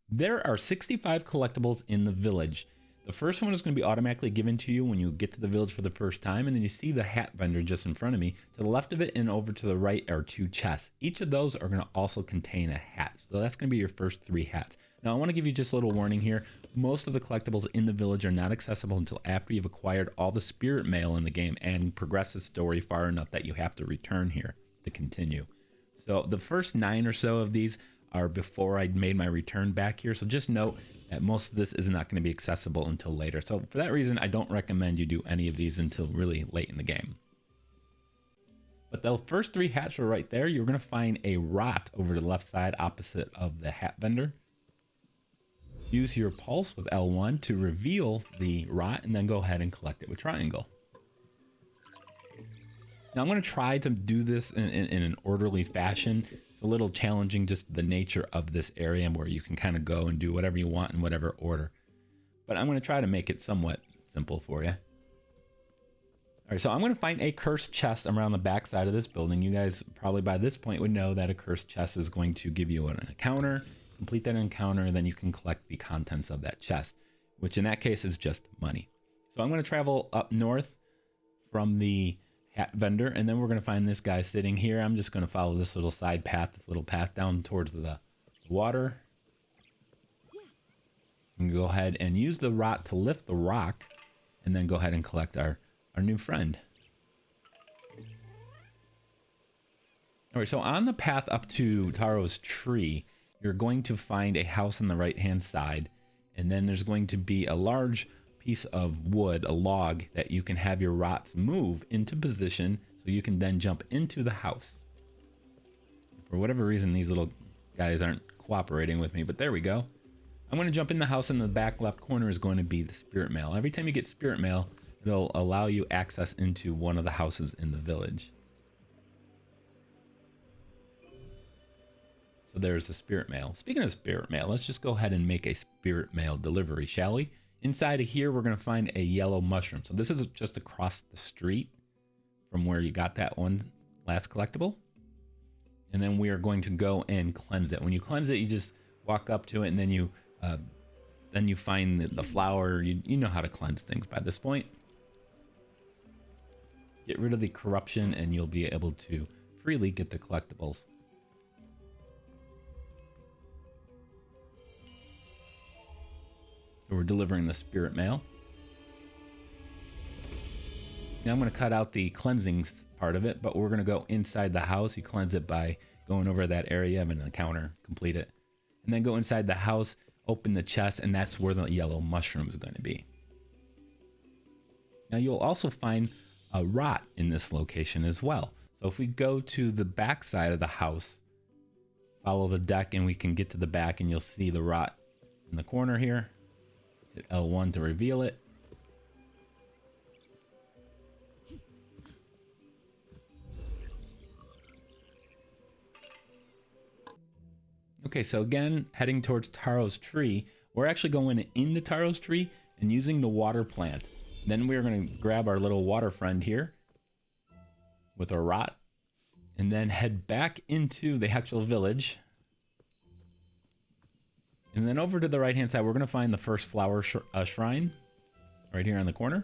There are 65 collectibles in the village. The first one is going to be automatically given to you when you get to the village for the first time, and then you see the hat vendor just in front of me. To the left of it and over to the right are 2 chests. Each of those are going to also contain a hat. So that's going to be your first 3 hats. Now I want to give you just a little warning here. Most of the collectibles in the village are not accessible until after you've acquired all the spirit mail in the game and progress the story far enough that you have to return here to continue. So the first 9 or so of these are before I made my return back here. So just note that most of this is not going to be accessible until later. So for that reason, I don't recommend you do any of these until really late in the game. But the first 3 hats are right there. You're going to find a rot over to the left side opposite of the hat vendor. Use your pulse with L1 to reveal the rot and then go ahead and collect it with triangle. Now I'm going to try to do this in an orderly fashion. It's a little challenging, just the nature of this area where you can kind of go and do whatever you want in whatever order. But I'm going to try to make it somewhat simple for you. All right, so I'm going to find a cursed chest around the back side of this building. You guys probably by this point would know that a cursed chest is going to give you an encounter. Complete that encounter, and then you can collect the contents of that chest, which in that case is just money. So I'm going to travel up north from the hat vendor, and then we're going to find this guy sitting here. I'm just going to follow this little side path, this little path down towards the water. And go ahead and use the rot to lift the rock, and then go ahead and collect our new friend. All right, so on the path up to Taro's tree, you're going to find a house on the right hand side, and then there's going to be a large piece of wood, a log, that you can have your rots move into position so you can then jump into the house. For whatever reason, these little guys aren't cooperating with me, but there we go. I'm going to jump in the house. In the back left corner is going to be the spirit mail. Every time you get spirit mail, it'll allow you access into one of the houses in the village. So there's the spirit mail. Speaking of spirit mail, let's just go ahead and make a spirit mail delivery, shall we? Inside of here, we're going to find a yellow mushroom. So this is just across the street from where you got that one last collectible. And then we are going to go and cleanse it. When you cleanse it, you just walk up to it, and then you find the flower. You know how to cleanse things by this point. Get rid of the corruption, and you'll be able to freely get the collectibles. So we're delivering the spirit mail. Now I'm going to cut out the cleansing part of it, but we're going to go inside the house. You cleanse it by going over that area of an encounter, complete it, and then go inside the house, open the chest, and that's where the yellow mushroom is going to be. Now you'll also find a rot in this location as well. So if we go to the back side of the house, follow the deck, and we can get to the back, and you'll see the rot in the corner here. Hit L1 to reveal it. Okay, so again, heading towards Taro's tree. We're actually going into Taro's tree and using the water plant. Then we're going to grab our little water friend here with our rot, and then head back into the actual village. And then over to the right hand side, we're going to find the first flower shrine right here on the corner.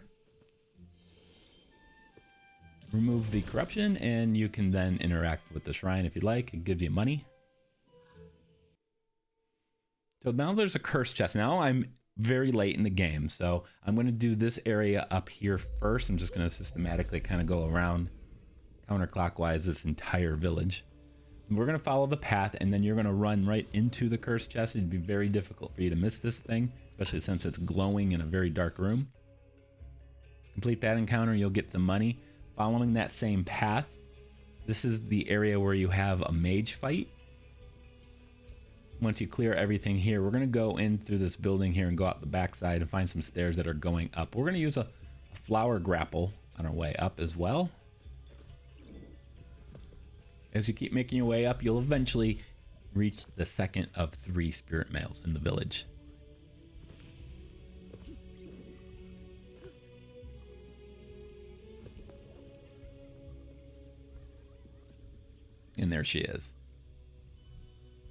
Remove the corruption, and you can then interact with the shrine if you'd like. It gives you money. So now there's a cursed chest. Now I'm very late in the game, so I'm going to do this area up here first. I'm just going to systematically kind of go around counterclockwise this entire village. We're going to follow the path, and then you're going to run right into the cursed chest. It'd be very difficult for you to miss this thing, especially since it's glowing in a very dark room. Complete that encounter, you'll get some money. Following that same path, this is the area where you have a mage fight. Once you clear everything here, we're going to go in through this building here and go out the backside and find some stairs that are going up. We're going to use a flower grapple on our way up as well. As you keep making your way up, you'll eventually reach the second of 3 spirit mails in the village. And there she is.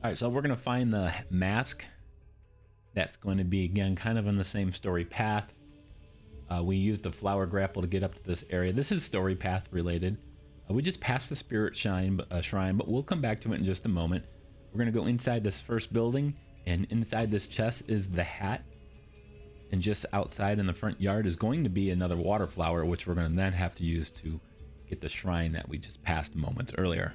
All right, so we're going to find the mask That's going to be, again, kind of on the same story path. We used the flower grapple to get up to this area. This is story path related. We just passed the spirit shrine, but we'll come back to it in just a moment. We're going to go inside this first building, and inside this chest is the hat. And just outside in the front yard is going to be another water flower, which we're going to then have to use to get the shrine that we just passed moments earlier.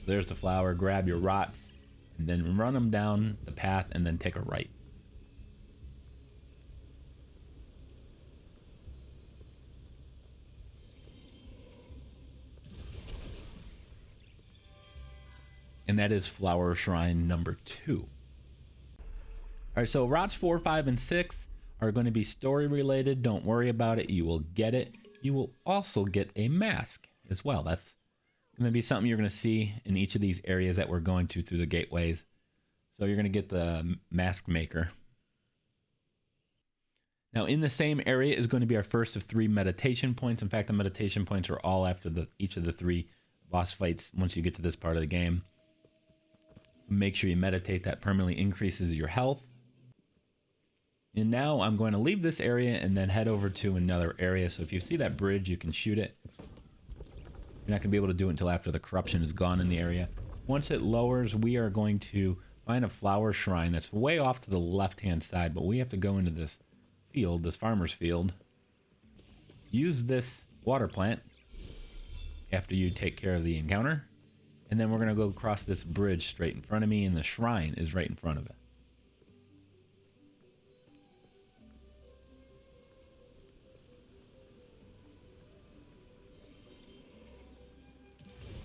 There's the flower. Grab your rots and then run them down the path and then take a right. And that is flower shrine number 2. All right, so routes 4, 5, and 6 are going to be story related. Don't worry about it. You will get it. You will also get a mask as well. That's going to be something you're going to see in each of these areas that we're going to through the gateways. So you're going to get the mask maker. Now in the same area is going to be our first of 3 meditation points. In fact, the meditation points are all after each of the 3 boss fights once you get to this part of the game. So make sure you meditate. That permanently increases your health. And now I'm going to leave this area and then head over to another area. So if you see that bridge, you can shoot it. You're not going to be able to do it until after the corruption is gone in the area. Once it lowers, we are going to find a flower shrine that's way off to the left-hand side, but we have to go into this field, this farmer's field. Use this water plant after you take care of the encounter. And then we're going to go across this bridge straight in front of me, and the shrine is right in front of it.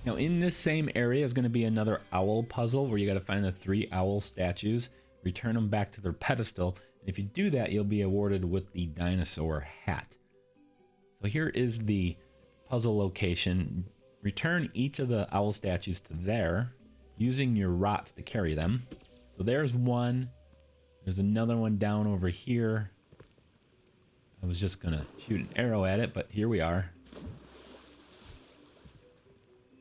Now in this same area is going to be another owl puzzle where you got to find the 3 owl statues, return them back to their pedestal. And if you do that, you'll be awarded with the dinosaur hat. So here is the puzzle location. Return each of the owl statues to there using your rots to carry them. So there's one. There's another one down over here. I was just going to shoot an arrow at it, but here we are.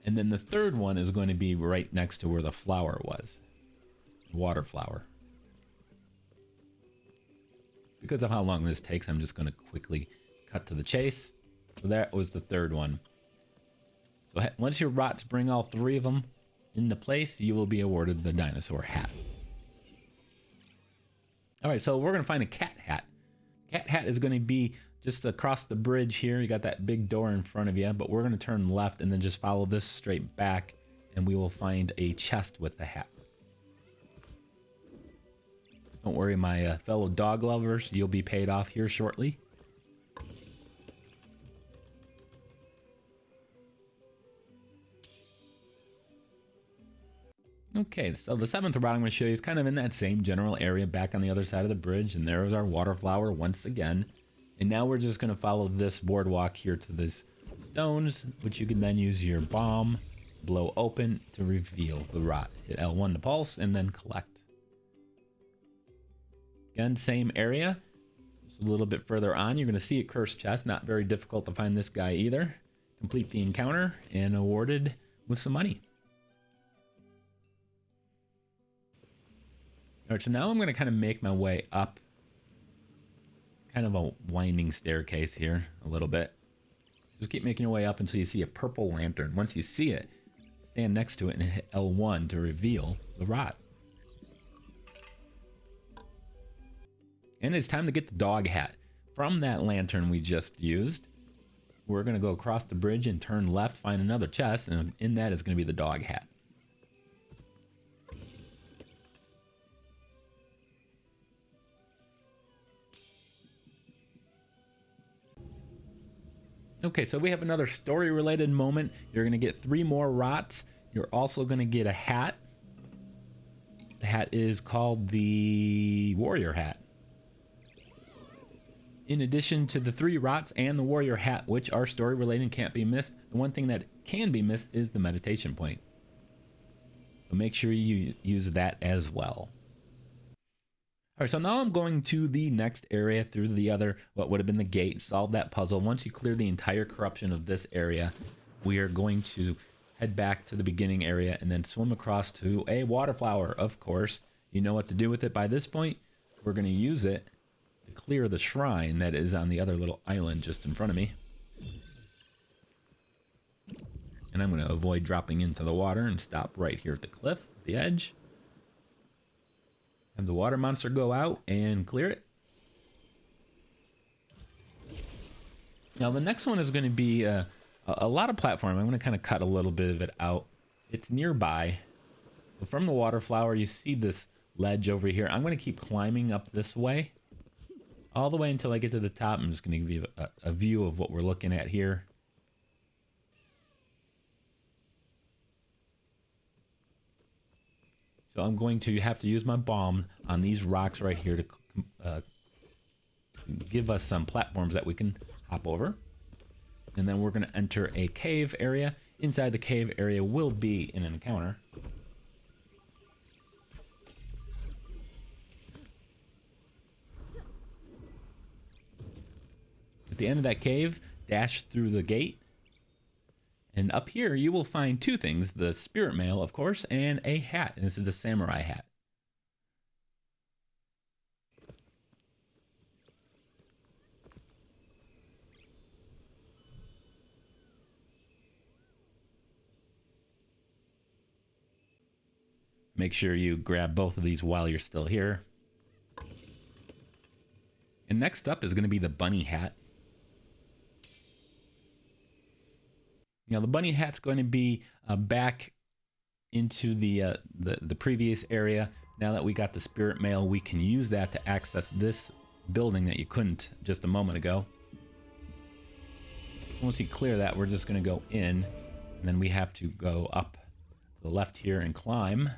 And then the third one is going to be right next to where the flower was. Water flower. Because of how long this takes, I'm just going to quickly cut to the chase. So that was the third one. So once your rots bring all 3 of them into place, you will be awarded the dinosaur hat. All right, so we're going to find a cat hat. Cat hat is going to be just across the bridge here. You got that big door in front of you, but we're going to turn left and then just follow this straight back, and we will find a chest with the hat. Don't worry, my fellow dog lovers, you'll be paid off here shortly. Okay, so the 7th route I'm going to show you is kind of in that same general area back on the other side of the bridge, and there's our water flower once again. And now we're just going to follow this boardwalk here to these stones, which you can then use your bomb, blow open to reveal the rot. Hit L1 to pulse and then collect. Again, same area. Just a little bit further on, you're going to see a cursed chest. Not very difficult to find this guy either. Complete the encounter and awarded with some money. All right, so now I'm going to kind of make my way up. Kind of a winding staircase here, a little bit. Just keep making your way up until you see a purple lantern. Once you see it, stand next to it and hit L1 to reveal the rot. And it's time to get the dog hat. From that lantern we just used, we're going to go across the bridge and turn left, find another chest, and in that is going to be the dog hat. Okay, so we have another story-related moment. You're going to get 3 more rots. You're also going to get a hat. The hat is called the warrior hat. In addition to the 3 rots and the warrior hat, which are story-related and can't be missed, the one thing that can be missed is the meditation point. So make sure you use that as well. All right, so now I'm going to the next area through the other, what would have been the gate, solve that puzzle. Once you clear the entire corruption of this area, we are going to head back to the beginning area and then swim across to a water flower. Of course, you know what to do with it by this point. We're going to use it to clear the shrine that is on the other little island just in front of me. And I'm going to avoid dropping into the water and stop right here at the cliff, the edge. Have the water monster go out and clear it. Now the next one is going to be a lot of platform. I'm going to kind of cut a little bit of it out. It's nearby. So from the water flower, you see this ledge over here. I'm going to keep climbing up this way. All the way until I get to the top. I'm just going to give you a view of what we're looking at here. So I'm going to have to use my bomb on these rocks right here to give us some platforms that we can hop over. And then we're going to enter a cave area. Inside the cave area will be an encounter. At the end of that cave, dash through the gate. And up here, you will find two things. The spirit mail, of course, and a hat. And this is a samurai hat. Make sure you grab both of these while you're still here. And next up is going to be the bunny hat. Now the bunny hat's going to be back into the previous area. Now that we got the spirit mail, we can use that to access this building that you couldn't just a moment ago. So once you clear that, we're just going to go in, and then we have to go up to the left here and climb.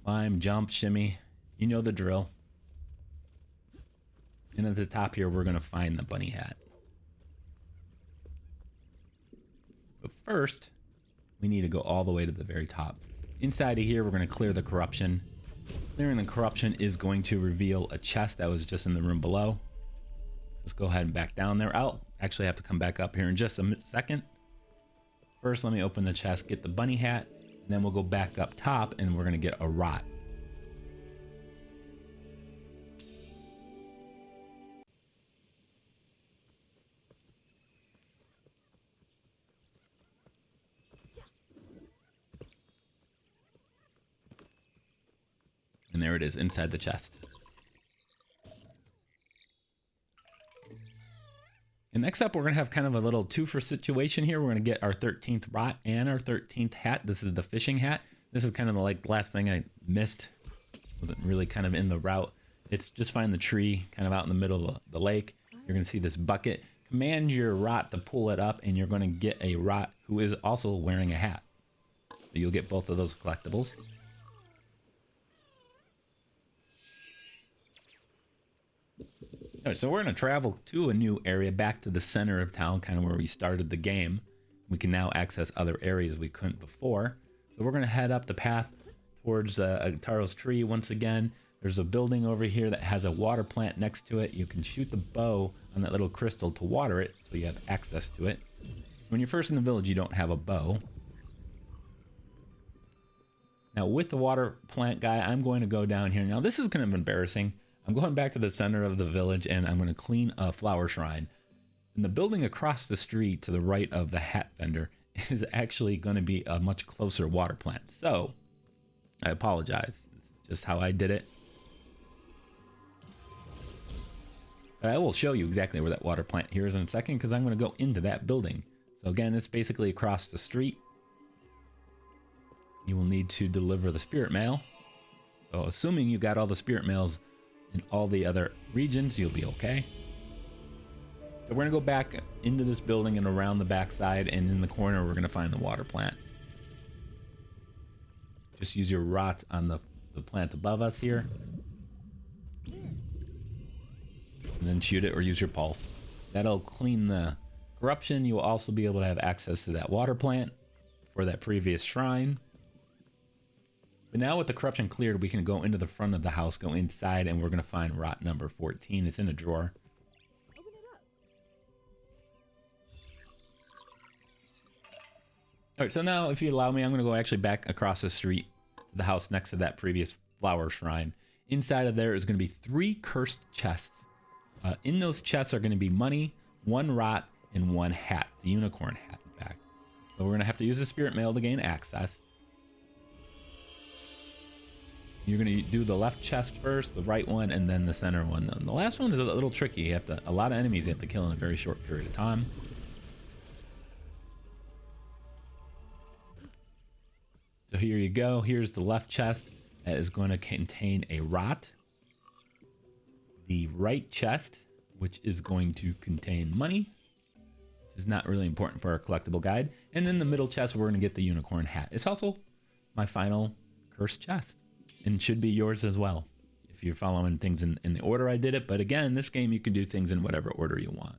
Climb, jump, shimmy. You know the drill. And at the top here, we're going to find the bunny hat. But first, we need to go all the way to the very top. Inside of here, we're going to clear the corruption. Clearing the corruption is going to reveal a chest that was just in the room below. Let's go ahead and back down there. I'll actually have to come back up here in just a second. First, let me open the chest, get the bunny hat, and then we'll go back up top and we're going to get a rot. And there it is inside the chest. And next up, we're going to have kind of a little two-for situation here. We're going to get our 13th rot and our 13th hat. This is the fishing hat. This is kind of the last thing I missed. Wasn't really kind of in the route. It's just find the tree kind of out in the middle of the lake. You're going to see this bucket. Command your rot to pull it up, and you're going to get a rot who is also wearing a hat. So you'll get both of those collectibles. All right, so we're going to travel to a new area, back to the center of town, kind of where we started the game. We can now access other areas we couldn't before. So we're going to head up the path towards Taro's tree once again. There's a building over here that has a water plant next to it. You can shoot the bow on that little crystal to water it, so you have access to it. When you're first in the village, you don't have a bow. Now with the water plant guy, I'm going to go down here. Now this is kind of embarrassing. I'm going back to the center of the village and I'm going to clean a flower shrine. And the building across the street to the right of the hat vendor is actually going to be a much closer water plant. So I apologize. It's just how I did it. But I will show you exactly where that water plant here is in a second, because I'm going to go into that building. So again, it's basically across the street. You will need to deliver the spirit mail. So assuming you got all the spirit mails in all the other regions, you'll be okay. So we're going to go back into this building and around the backside, and in the corner we're going to find the water plant. Just use your rots on the plant above us here. And then shoot it or use your pulse. That'll clean the corruption. You will also be able to have access to that water plant for that previous shrine. But now with the corruption cleared, we can go into the front of the house, go inside, and we're going to find rot number 14. It's in a drawer. All right, so now if you allow me, I'm going to go actually back across the street to the house next to that previous flower shrine. Inside of there is going to be 3 cursed chests. In those chests are going to be money, 1 rot, and 1 hat, the unicorn hat, in fact. So we're going to have to use the spirit mail to gain access. You're going to do the left chest first, the right one, and then the center one. And the last one is a little tricky. You have to, a lot of enemies you have to kill in a very short period of time. So here you go. Here's the left chest that is going to contain a rot. The right chest, which is going to contain money, which is not really important for our collectible guide. And then the middle chest, we're going to get the unicorn hat. It's also my final cursed chest and should be yours as well if you're following things in the order I did it. But again, in this game, you can do things in whatever order you want.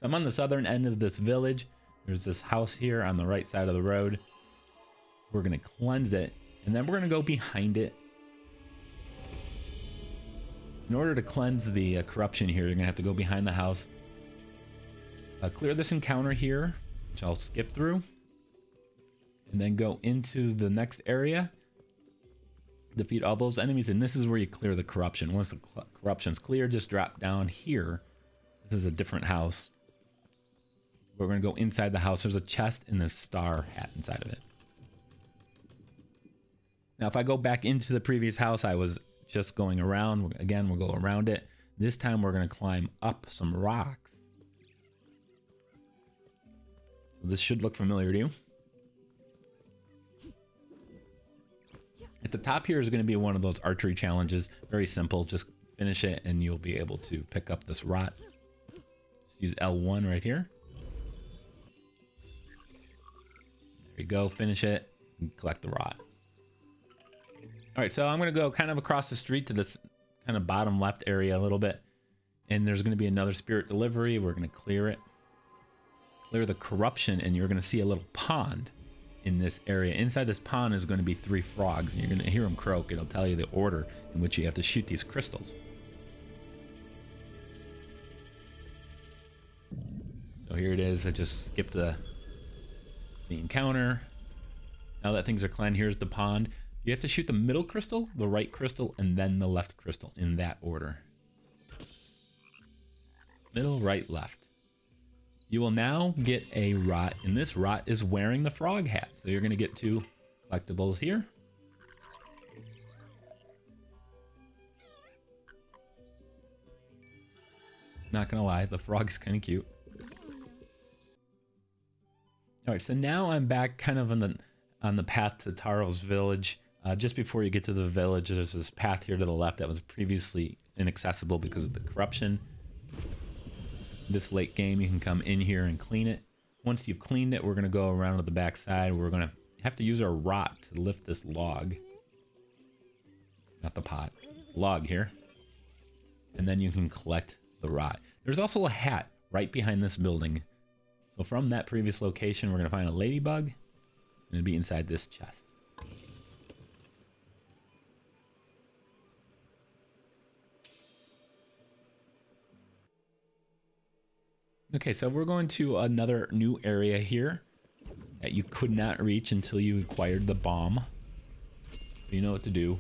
So I'm on the southern end of this village. There's this house here on the right side of the road. We're going to cleanse it, and then we're going to go behind it. In order to cleanse the corruption here, you're going to have to go behind the house. Clear this encounter here, which I'll skip through. And then go into the next area. Defeat all those enemies, and this is where you clear the corruption. Once the corruption's clear, just drop down here. This is a different house. We're going to go inside the house. There's a chest and a star hat inside of it. Now, if I go back into the previous house, I was just going around. Again, we'll go around it. This time, we're going to climb up some rocks. So this should look familiar to you. At the top here is going to be one of those archery challenges. Very simple. Just finish it, and you'll be able to pick up this rot. Just use L1 right here. There you go. Finish it and collect the rot. All right, so I'm going to go kind of across the street to this kind of bottom left area a little bit. And there's going to be another spirit delivery. We're going to clear it. Clear the corruption, and you're going to see a little pond in this area. Inside this pond is going to be 3 frogs, and you're going to hear them croak. It'll tell you the order in which you have to shoot these crystals. So here it is. I just skipped the encounter. Now that things are cleansed, here's the pond. You have to shoot the middle crystal, the right crystal, and then the left crystal in that order. Middle, right, left. You will now get a rot, and this rot is wearing the frog hat. So you're going to get 2 collectibles here. Not going to lie, the frog's kind of cute. All right, so now I'm back kind of on the path to Taro's village. Just before you get to the village, there's this path here to the left that was previously inaccessible because of the corruption. This late game, you can come in here and clean it. Once you've cleaned it, we're going to go around to the back side. We're going to have to use our rot to lift this log. Not the pot. Log here. And then you can collect the rot. There's also a hat right behind this building. So from that previous location, we're going to find a ladybug. And it'll be inside this chest. Okay, so we're going to another new area here that you could not reach until you acquired the bomb. You know what to do.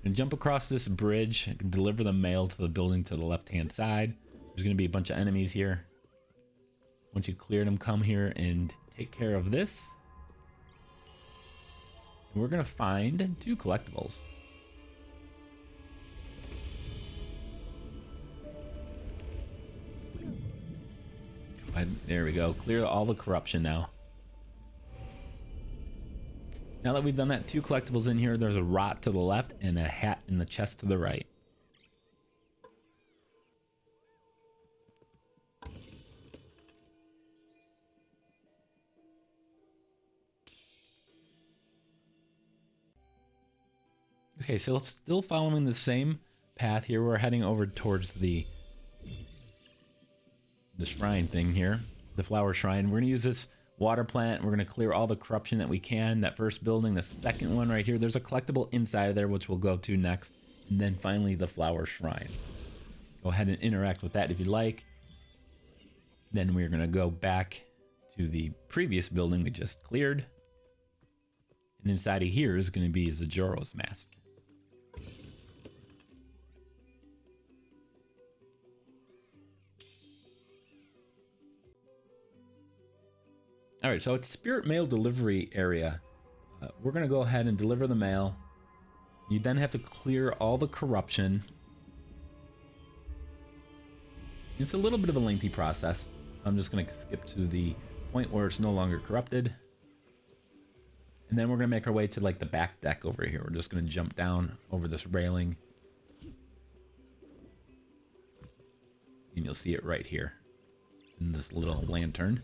And jump across this bridge and deliver the mail to the building to the left-hand side. There's going to be a bunch of enemies here. Once you clear them, come here and take care of this. And we're going to find 2 collectibles. There we go. Clear all the corruption now. Now that we've done that, 2 collectibles in here. There's a rot to the left and a hat in the chest to the right. Okay, so still following the same path here. We're heading over towards the shrine thing here, the flower shrine. We're going to use this water plant. We're going to clear all the corruption that we can. That first building, the second one right here, there's a collectible inside of there, which we'll go to next. And then finally the flower shrine. Go ahead and interact with that if you like. Then we're going to go back to the previous building we just cleared. And inside of here is going to be Zajuro's mask. All right, so it's Spirit Mail Delivery area. We're going to go ahead and deliver the mail. You then have to clear all the corruption. It's a little bit of a lengthy process. I'm just going to skip to the point where it's no longer corrupted. And then we're going to make our way to like the back deck over here. We're just going to jump down over this railing. And you'll see it right here in this little lantern.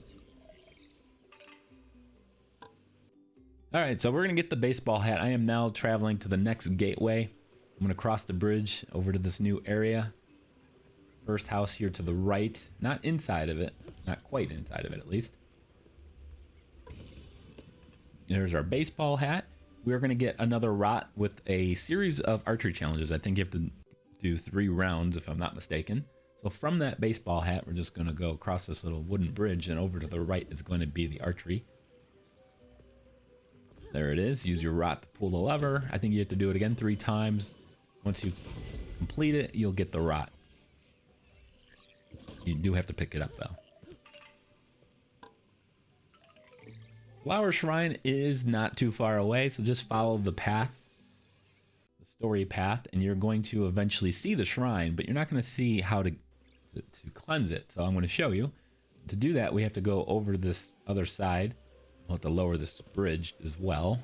All right, so we're going to get the baseball hat. I am now traveling to the next gateway. I'm going to cross the bridge over to this new area. First house here to the right. Not inside of it. Not quite inside of it, at least. There's our baseball hat. We're going to get another rot with a series of archery challenges. I think you have to do 3 rounds, if I'm not mistaken. So from that baseball hat, we're just going to go across this little wooden bridge, and over to the right is going to be the archery. There it is. Use your rot to pull the lever. I think you have to do it again 3 times. Once you complete it, you'll get the rot. You do have to pick it up, though. Flower Shrine is not too far away, so just follow the path, the story path, and you're going to eventually see the shrine, but you're not going to see how to cleanse it. So I'm going to show you. To do that, we have to go over to this other side. We'll have to lower this bridge as well.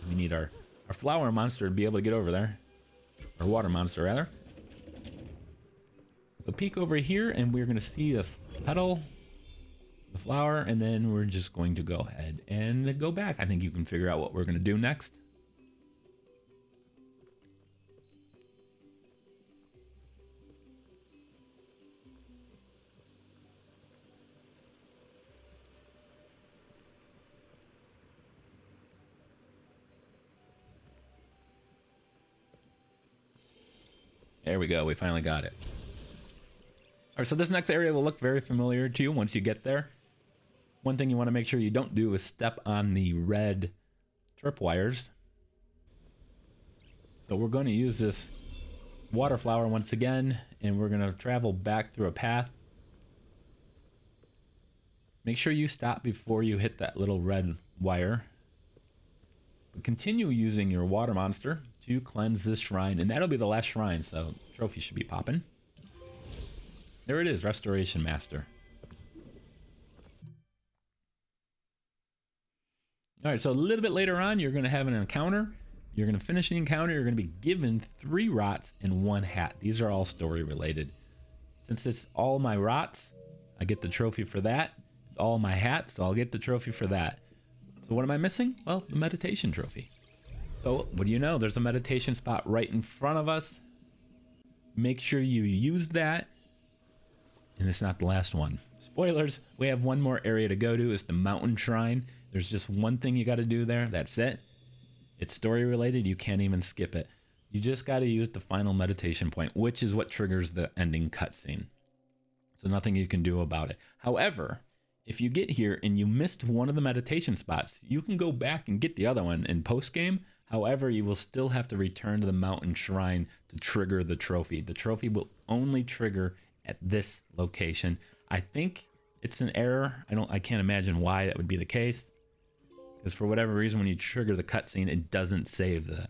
We need our flower monster to be able to get over there. Or water monster, rather. So peek over here, and we're going to see the petal, the flower, and then we're just going to go ahead and go back. I think you can figure out what we're going to do next. There we go. We finally got it. All right, so this next area will look very familiar to you once you get there. One thing you want to make sure you don't do is step on the red tripwires. So we're going to use this water flower once again, and we're going to travel back through a path. Make sure you stop before you hit that little red wire. But continue using your water monster to cleanse this shrine, and that'll be the last shrine, so trophy should be popping. There it is, Restoration Master. All right, so a little bit later on, you're going to have an encounter. You're going to finish the encounter. You're going to be given 3 rots and 1 hat. These are all story related. Since it's all my rots, I get the trophy for that. It's all my hats, so I'll get the trophy for that. So what am I missing? Well, the meditation trophy. So what do you know? There's a meditation spot right in front of us. Make sure you use that. And it's not the last one. Spoilers, we have one more area to go to. It's the mountain shrine. There's just one thing you got to do there. That's it. It's story related. You can't even skip it. You just got to use the final meditation point, which is what triggers the ending cutscene. So nothing you can do about it. However, if you get here and you missed one of the meditation spots, you can go back and get the other one in post-game. However, you will still have to return to the mountain shrine to trigger the trophy. The trophy will only trigger at this location. I think it's an error. I can't imagine why that would be the case. Because for whatever reason, when you trigger the cutscene, it doesn't save the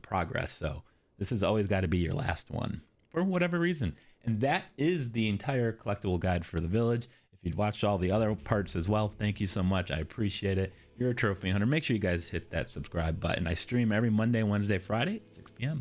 progress. So this has always got to be your last one for whatever reason. And that is the entire collectible guide for the village. If you'd watched all the other parts as well, thank you so much. I appreciate it. If you're a trophy hunter, make sure you guys hit that subscribe button. I stream every Monday, Wednesday, Friday at 6 p.m.